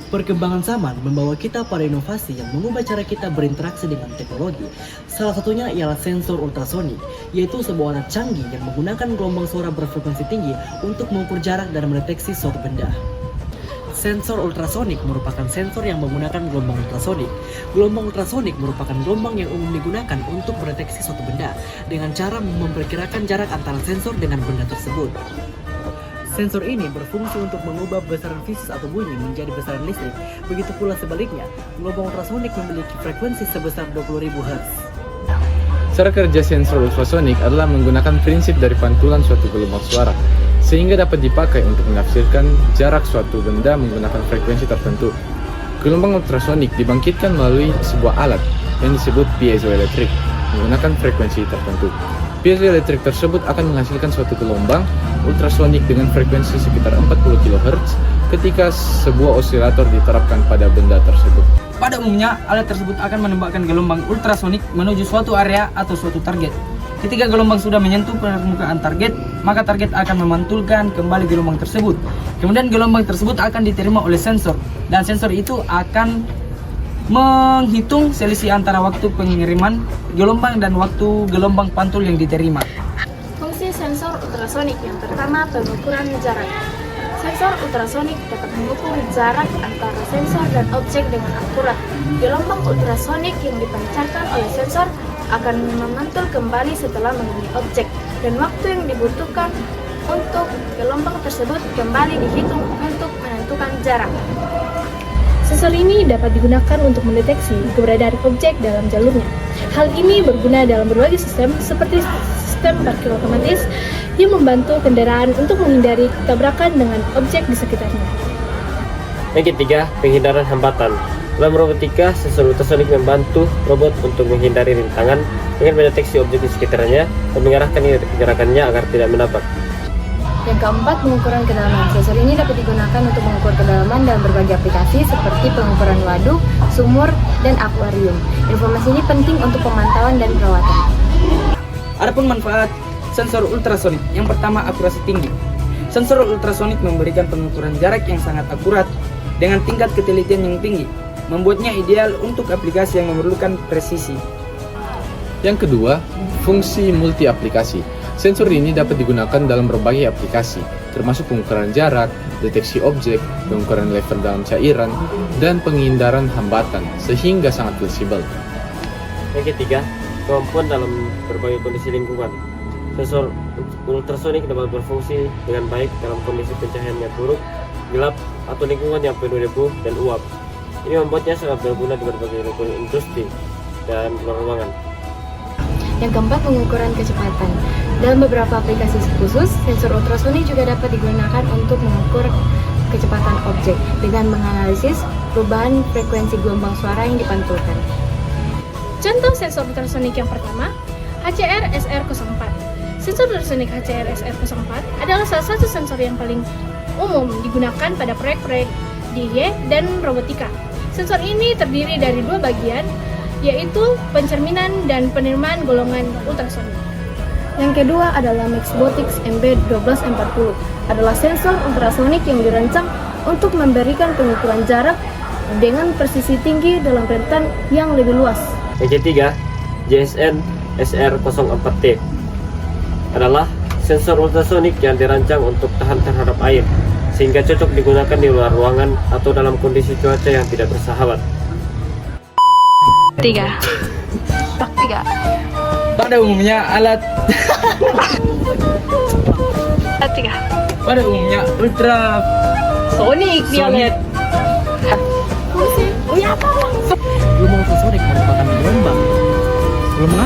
Perkembangan zaman membawa kita pada inovasi yang mengubah cara kita berinteraksi dengan teknologi. Salah satunya ialah sensor ultrasonik, yaitu sebuah alat canggih yang menggunakan gelombang suara berfrekuensi tinggi untuk mengukur jarak dan mendeteksi suatu benda. Sensor ultrasonik merupakan sensor yang menggunakan gelombang ultrasonik. Gelombang ultrasonik merupakan gelombang yang umum digunakan untuk mendeteksi suatu benda dengan cara memperkirakan jarak antara sensor dengan benda tersebut. Sensor ini berfungsi untuk mengubah besaran fisis atau bunyi menjadi besaran listrik. Begitu pula sebaliknya, gelombang ultrasonik memiliki frekuensi sebesar 20.000 Hz. Cara kerja sensor ultrasonik adalah menggunakan prinsip dari pantulan suatu gelombang suara, sehingga dapat dipakai untuk menafsirkan jarak suatu benda menggunakan frekuensi tertentu. Gelombang ultrasonik dibangkitkan melalui sebuah alat yang disebut piezoelektrik menggunakan frekuensi tertentu. Piezoelektrik tersebut akan menghasilkan suatu gelombang ultrasonik dengan frekuensi sekitar 40 kHz ketika sebuah osilator diterapkan pada benda tersebut. Pada umumnya, alat tersebut akan menembakkan gelombang ultrasonik menuju suatu area atau suatu target. Ketika gelombang sudah menyentuh permukaan target, maka target akan memantulkan kembali gelombang tersebut. Kemudian gelombang tersebut akan diterima oleh sensor, dan sensor itu akan menghitung selisih antara waktu pengiriman gelombang dan waktu gelombang pantul yang diterima. Fungsi sensor ultrasonik yang pertama, pengukuran jarak. Sensor ultrasonik dapat mengukur jarak antara sensor dan objek dengan akurat. Gelombang ultrasonik yang dipancarkan oleh sensor akan memantul kembali setelah mengenai objek, dan waktu yang dibutuhkan untuk gelombang tersebut kembali dihitung untuk menentukan jarak. Sensor ini dapat digunakan untuk mendeteksi keberadaan objek dalam jalurnya. Hal ini berguna dalam berbagai sistem seperti sistem parkir otomatis yang membantu kendaraan untuk menghindari tabrakan dengan objek di sekitarnya. Yang ketiga, penghindaran hambatan. Dalam robotika, sensor ultrasonik membantu robot untuk menghindari rintangan dengan mendeteksi objek di sekitarnya dan mengarahkan gerakannya agar tidak menabrak. Yang keempat, pengukuran kedalaman. Sensor ini dapat digunakan untuk mengukur kedalaman dalam berbagai aplikasi seperti pengukuran waduk, sumur, dan akuarium. Informasi ini penting untuk pemantauan dan perawatan. Adapun manfaat sensor ultrasonik, yang pertama, akurasi tinggi. Sensor ultrasonik memberikan pengukuran jarak yang sangat akurat dengan tingkat ketelitian yang tinggi, membuatnya ideal untuk aplikasi yang memerlukan presisi. Yang kedua, fungsi multi aplikasi. Sensor ini dapat digunakan dalam berbagai aplikasi, termasuk pengukuran jarak, deteksi objek, pengukuran level dalam cairan, dan penghindaran hambatan, sehingga sangat fleksibel. Yang ketiga, kemampuan dalam berbagai kondisi lingkungan. Sensor ultrasonik dapat berfungsi dengan baik dalam kondisi pencahayaan yang buruk, gelap, atau lingkungan yang penuh debu dan uap. Ini membuatnya sangat berguna di berbagai lingkungan industri dan luar ruangan. Yang keempat, pengukuran kecepatan. Dalam beberapa aplikasi khusus, sensor ultrasonik juga dapat digunakan untuk mengukur kecepatan objek dengan menganalisis perubahan frekuensi gelombang suara yang dipantulkan. Contoh sensor ultrasonik yang pertama, HCR SR04. Sensor ultrasonik HCR SR04 adalah salah satu sensor yang paling umum digunakan pada proyek-proyek DIY dan robotika. Sensor ini terdiri dari dua bagian, yaitu pencerminan dan penerimaan golongan ultrasonik. Yang kedua adalah Maxbotics MB1240, adalah sensor ultrasonik yang dirancang untuk memberikan pengukuran jarak dengan presisi tinggi dalam rentan yang lebih luas. Yang ketiga, JSN SR04T adalah sensor ultrasonik yang dirancang untuk tahan terhadap air, sehingga cocok digunakan di luar ruangan atau dalam kondisi cuaca yang tidak bersahabat. 3. Pada umumnya Pada umumnya ultrasonik violet. Gelombang ultrasonik merupakan gelombang apa?